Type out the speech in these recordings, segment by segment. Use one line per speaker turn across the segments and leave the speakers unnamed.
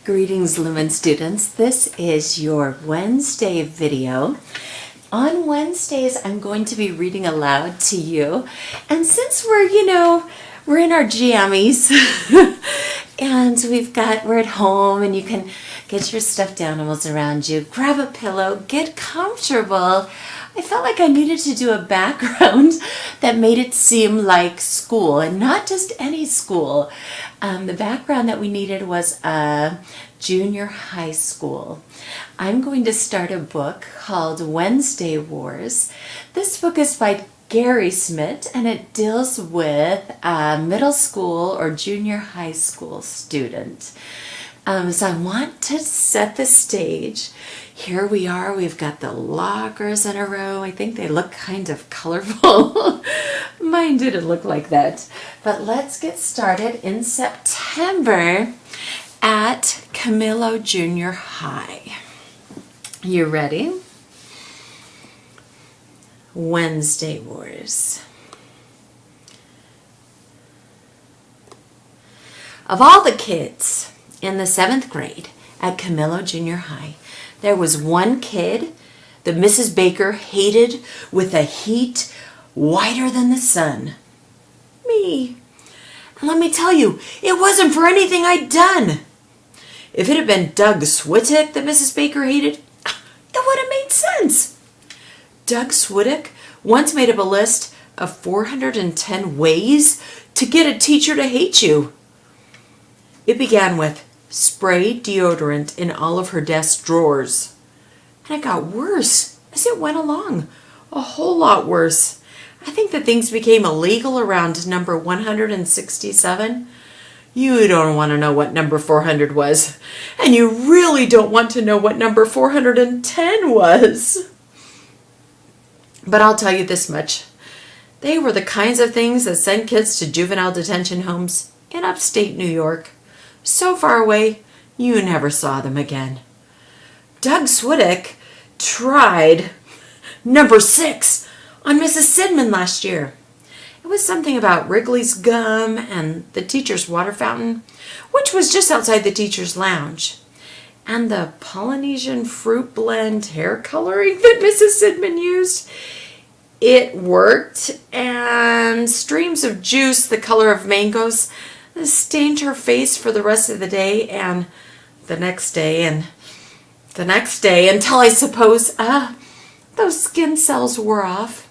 Greetings, Lumen students. This is your Wednesday video. On Wednesdays, I'm going to be reading aloud to you. And since we're in our jammies and we're at home and you can get your stuffed animals around you, grab a pillow, get comfortable. I felt like I needed to do a background that made it seem like school and not just any school. The background that we needed was a junior high school. I'm going to start a book called Wednesday Wars. This book is by Gary Smith and it deals with a middle school or junior high school student. So I want to set the stage. Here we are, we've got the lockers in a row. I think they look kind of colorful. Mine didn't look like that. But let's get started in September at Camilo Junior High. You ready? Wednesday Wars. Of all the kids in the 7th grade at Camilo Junior High, there was one kid that Mrs. Baker hated with a heat whiter than the sun. Me. And let me tell you, it wasn't for anything I'd done. If it had been Doug Swittick that Mrs. Baker hated, it would have made sense. Doug Swittick once made up a list of 410 ways to get a teacher to hate you. It began with spray deodorant in all of her desk drawers. And it got worse as it went along. A whole lot worse. I think that things became illegal around number 167. You don't want to know what number 400 was. And you really don't want to know what number 410 was. But I'll tell you this much. They were the kinds of things that send kids to juvenile detention homes in upstate New York. So far away, you never saw them again. Doug Swittick tried number 6 on Mrs. Sidman last year. It was something about Wrigley's gum and the teacher's water fountain, which was just outside the teacher's lounge, and the Polynesian fruit blend hair coloring that Mrs. Sidman used. It worked, and streams of juice the color of mangoes stained her face for the rest of the day and the next day and the next day until I suppose those skin cells wore off.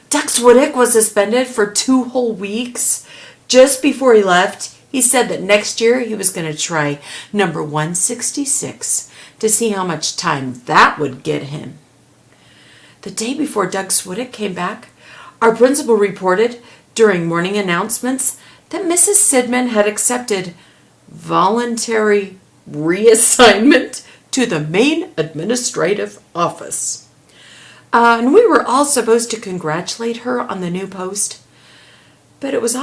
Doug Swittick was suspended for 2 whole weeks. Just before he left, he said that next year he was going to try number 166 to see how much time that would get him. The day before Doug Swittick came back, our principal reported during morning announcements that Mrs. Sidman had accepted voluntary reassignment to the main administrative office. And we were all supposed to congratulate her on the new post. But it was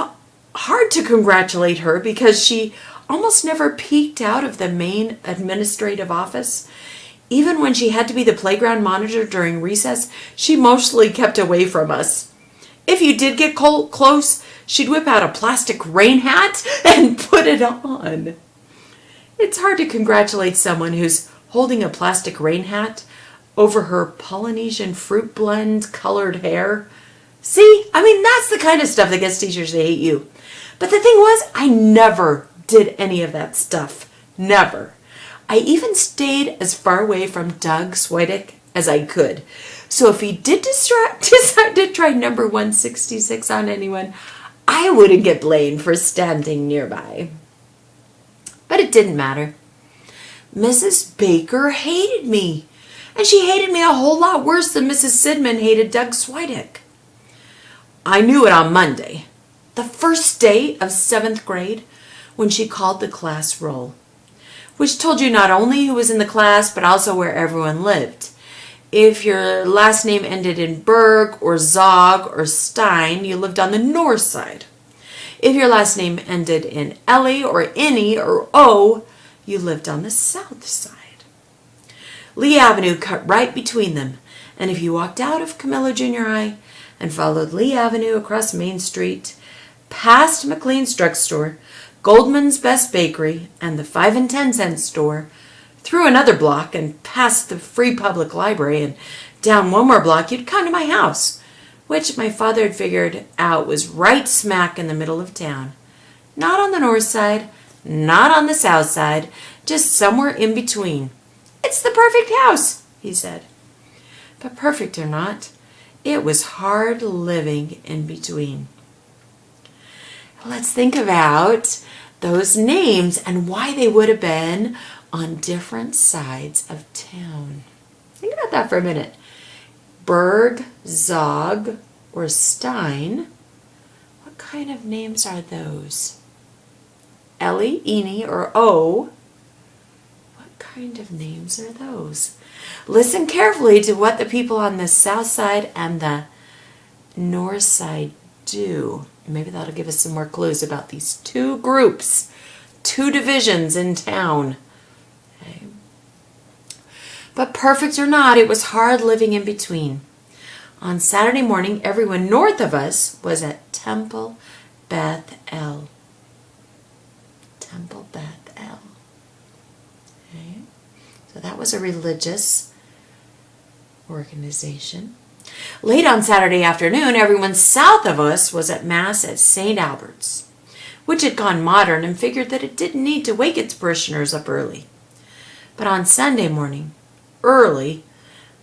hard to congratulate her because she almost never peeked out of the main administrative office. Even when she had to be the playground monitor during recess, she mostly kept away from us. If you did get close, she'd whip out a plastic rain hat and put it on. It's hard to congratulate someone who's holding a plastic rain hat over her Polynesian fruit blend colored hair. See, that's the kind of stuff that gets teachers to hate you. But the thing was, I never did any of that stuff. Never. I even stayed as far away from Doug Swittick as I could. So if he did decide to try number 166 on anyone, I wouldn't get blamed for standing nearby. But it didn't matter. Mrs. Baker hated me. And she hated me a whole lot worse than Mrs. Sidman hated Doug Swittick. I knew it on Monday, the first day of 7th grade, when she called the class roll, which told you not only who was in the class, but also where everyone lived. If your last name ended in Berg or Zog or Stein, you lived on the north side. If your last name ended in Ellie or Innie or O, you lived on the south side. Lee Avenue cut right between them, and if you walked out of Camilo Junior High and followed Lee Avenue across Main Street, past McLean's drugstore, Goldman's Best Bakery, and the 5 and 10 cent store, through another block and past the free public library, and down one more block, you'd come to my house, which my father had figured out was right smack in the middle of town. Not on the north side, not on the south side, just somewhere in between. It's the perfect house, he said. But perfect or not, it was hard living in between. Let's think about those names and why they would have been on different sides of town. Think about that for a minute. Berg, Zog, or Stein. What kind of names are those? Ellie, Eni, or O. What kind of names are those? Listen carefully to what the people on the south side and the north side do. Maybe that'll give us some more clues about these two groups, two divisions in town. Okay. But perfect or not, it was hard living in between. On Saturday morning, everyone north of us was at Temple Beth El. Temple Beth El. Okay. So that was a religious organization. Late on Saturday afternoon, everyone south of us was at Mass at St. Albert's, which had gone modern and figured that it didn't need to wake its parishioners up early. But on Sunday morning, early,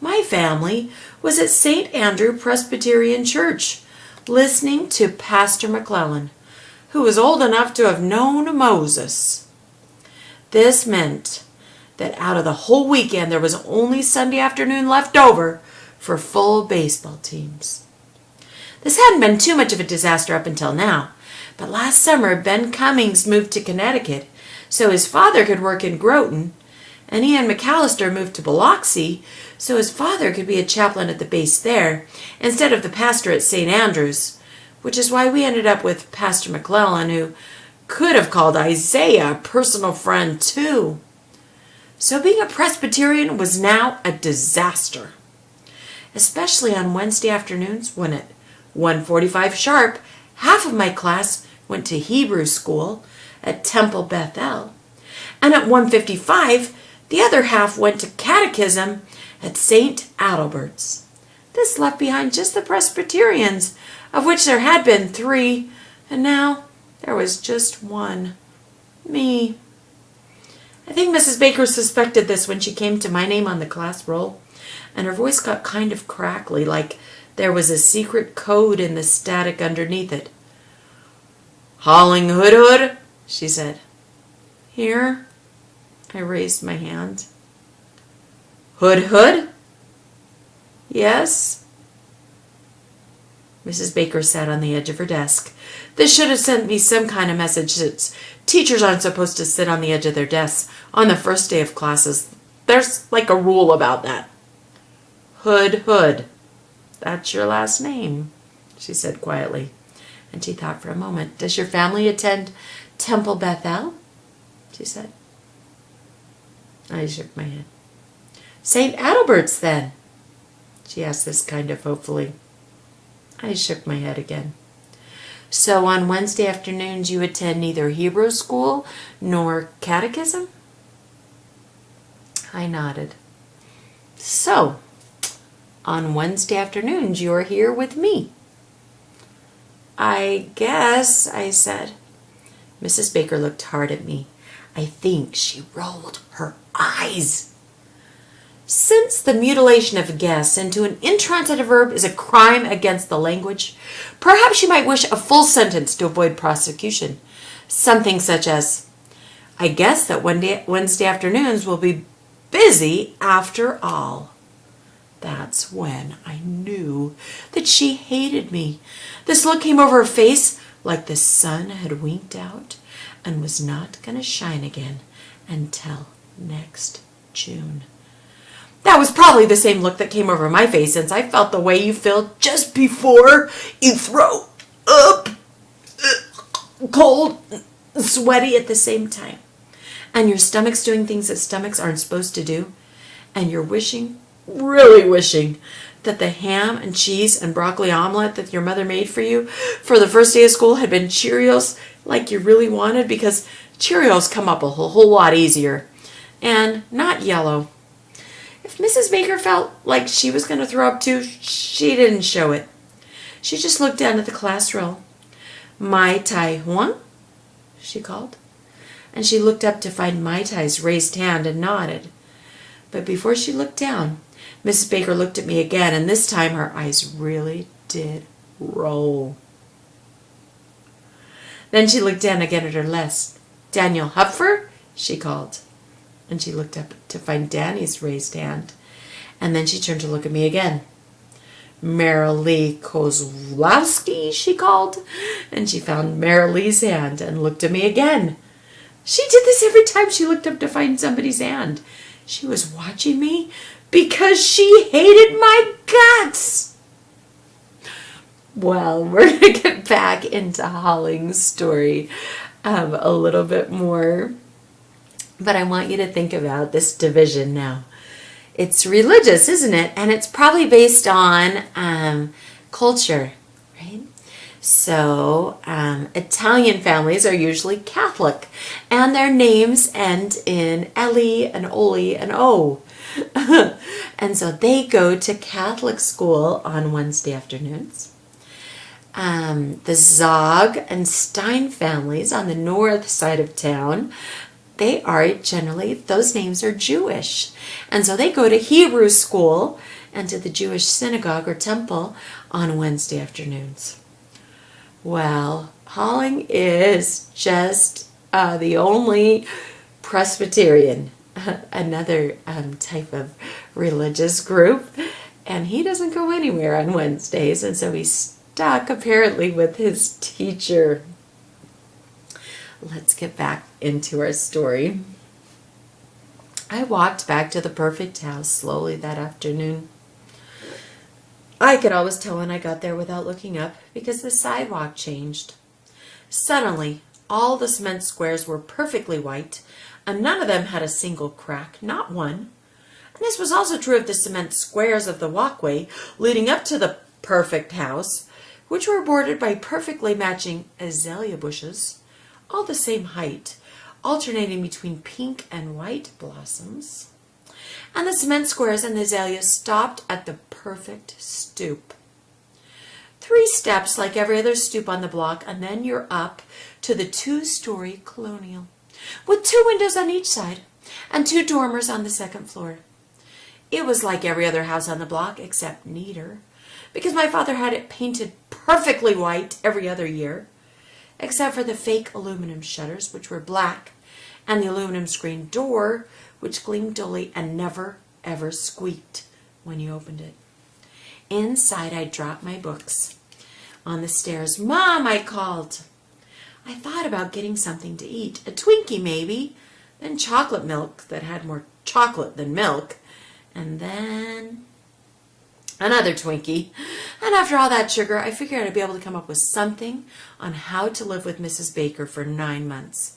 my family was at St. Andrew Presbyterian Church, listening to Pastor McClellan, who was old enough to have known Moses. This meant that out of the whole weekend, there was only Sunday afternoon left over for full baseball teams. This hadn't been too much of a disaster up until now, but last summer Ben Cummings moved to Connecticut so his father could work in Groton, and Ian McAllister moved to Biloxi so his father could be a chaplain at the base there instead of the pastor at St. Andrews, which is why we ended up with Pastor McClellan, who could have called Isaiah a personal friend too. So being a Presbyterian was now a disaster, especially on Wednesday afternoons when at 1:45 sharp, half of my class went to Hebrew school at Temple Beth El, and at 1:55, the other half went to catechism at St. Adalbert's. This left behind just the Presbyterians, of which there had been 3, and now there was just 1. Me. I think Mrs. Baker suspected this when she came to my name on the class roll, and her voice got kind of crackly, like there was a secret code in the static underneath it. "Hauling Hood Hood," she said. "Here?" I raised my hand. "Hood Hood?" "Yes." Mrs. Baker sat on the edge of her desk. This should have sent me some kind of message that teachers aren't supposed to sit on the edge of their desks on the first day of classes. There's like a rule about that. "Hood Hood. That's your last name," she said quietly. And she thought for a moment. "Does your family attend Temple Beth El?" she said. I shook my head. "St. Adalbert's then?" she asked this kind of hopefully. I shook my head again. "So on Wednesday afternoons you attend neither Hebrew school nor catechism?" I nodded. "So, on Wednesday afternoons you're here with me?" "I guess," I said. Mrs. Baker looked hard at me. I think she rolled her eyes. Since the mutilation of guess into an intransitive verb is a crime against the language, perhaps you might wish a full sentence to avoid prosecution. Something such as, "I guess that Wednesday afternoons will be busy after all." That's when I knew that she hated me. This look came over her face like the sun had winked out and was not going to shine again until next June. That was probably the same look that came over my face, since I felt the way you feel just before you throw up, cold, sweaty at the same time. And your stomach's doing things that stomachs aren't supposed to do. And you're wishing, really wishing, that the ham and cheese and broccoli omelet that your mother made for you for the first day of school had been Cheerios like you really wanted, because Cheerios come up a whole lot easier. And not yellow. If Mrs. Baker felt like she was going to throw up too, she didn't show it. She just looked down at the class roll. Mai Tai Huang, she called. And she looked up to find Mai Tai's raised hand and nodded. But before she looked down, Mrs. Baker looked at me again, and this time her eyes really did roll. Then she looked down again at her list. Daniel Hupfer, she called. And she looked up to find Danny's raised hand. And then she turned to look at me again. Marilee Kozlowski, she called. And she found Marilee's hand and looked at me again. She did this every time she looked up to find somebody's hand. She was watching me because she hated my guts. Well, we're going to get back into Holling's story a little bit more. But I want you to think about this division now. It's religious, isn't it? And it's probably based on culture, right? So Italian families are usually Catholic, and their names end in Ellie and Oli and O. And so they go to Catholic school on Wednesday afternoons. The Zog and Stein families on the north side of town, they are generally, those names are Jewish. And so they go to Hebrew school and to the Jewish synagogue or temple on Wednesday afternoons. Well, Holling is just the only Presbyterian, another type of religious group. And he doesn't go anywhere on Wednesdays, and so he's stuck apparently with his teacher. Let's get back into our story. I walked back to the perfect house slowly that afternoon. I could always tell when I got there without looking up because the sidewalk changed. Suddenly, all the cement squares were perfectly white, and none of them had a single crack, not one. And this was also true of the cement squares of the walkway leading up to the perfect house, which were bordered by perfectly matching azalea bushes, all the same height, alternating between pink and white blossoms. And the cement squares and the azaleas stopped at the perfect stoop. 3 steps like every other stoop on the block, and then you're up to the 2-story colonial, with 2 windows on each side and 2 dormers on the 2nd floor. It was like every other house on the block, except neater, because my father had it painted perfectly white every other year, except for the fake aluminum shutters, which were black, and the aluminum screen door, which gleamed dully and never, ever squeaked when you opened it. Inside, I dropped my books. On the stairs, "Mom," I called. I thought about getting something to eat, a Twinkie maybe, then chocolate milk that had more chocolate than milk, and then another Twinkie. And after all that sugar, I figured I'd be able to come up with something on how to live with Mrs. Baker for 9 months.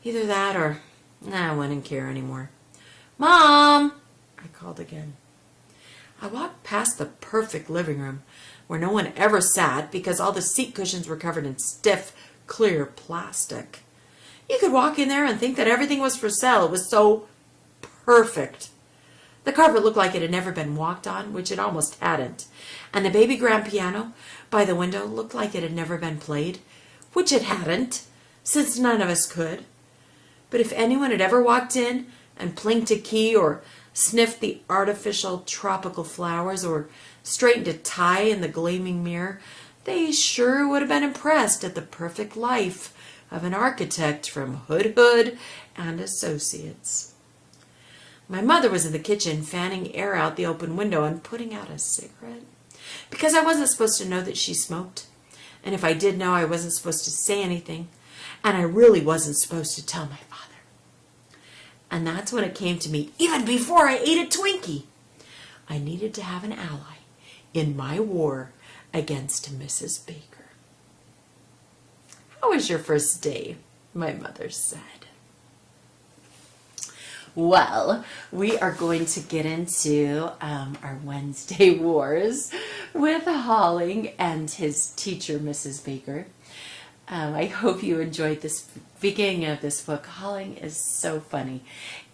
Either that or I wouldn't care anymore. "Mom," I called again. I walked past the perfect living room where no one ever sat because all the seat cushions were covered in stiff, clear plastic. You could walk in there and think that everything was for sale. It was so perfect. The carpet looked like it had never been walked on, which it almost hadn't. And the baby grand piano by the window looked like it had never been played, which it hadn't, since none of us could. But if anyone had ever walked in and plinked a key or sniffed the artificial tropical flowers or straightened a tie in the gleaming mirror, they sure would have been impressed at the perfect life of an architect from Hood and Associates. My mother was in the kitchen fanning air out the open window and putting out a cigarette, because I wasn't supposed to know that she smoked, and if I did know, I wasn't supposed to say anything, and I really wasn't supposed to tell my father. And that's when it came to me, even before I ate a Twinkie. I needed to have an ally in my war against Mrs. Baker. "How was your first day?" my mother said. Well, we are going to get into our Wednesday wars with Holling and his teacher, Mrs. Baker. I hope you enjoyed this beginning of this book. Hauling is so funny.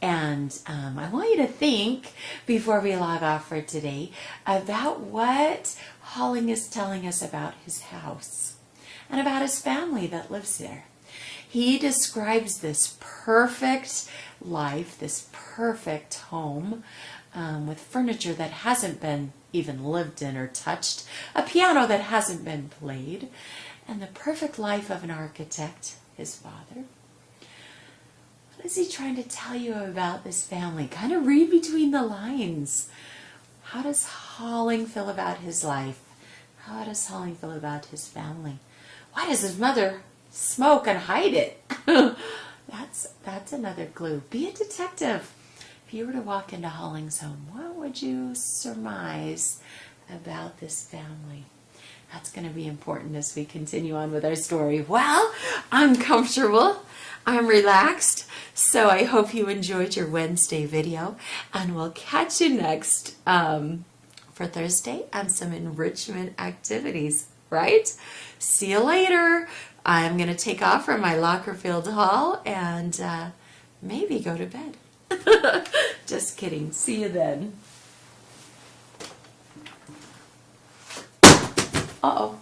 And I want you to think, before we log off for today, about what Hauling is telling us about his house and about his family that lives there. He describes this perfect life, this perfect home, with furniture that hasn't been even lived in or touched, a piano that hasn't been played, and the perfect life of an architect, his father. What is he trying to tell you about this family? Kind of read between the lines. How does Hauling feel about his life? How does Hauling feel about his family? Why does his mother smoke and hide it? That's another clue. Be a detective. If you were to walk into Hauling's home, what would you surmise about this family? That's going to be important as we continue on with our story. Well, I'm comfortable. I'm relaxed. So I hope you enjoyed your Wednesday video. And we'll catch you next for Thursday on some enrichment activities, right? See you later. I'm going to take off from my locker-filled hall and maybe go to bed. Just kidding. See you then. Uh-oh.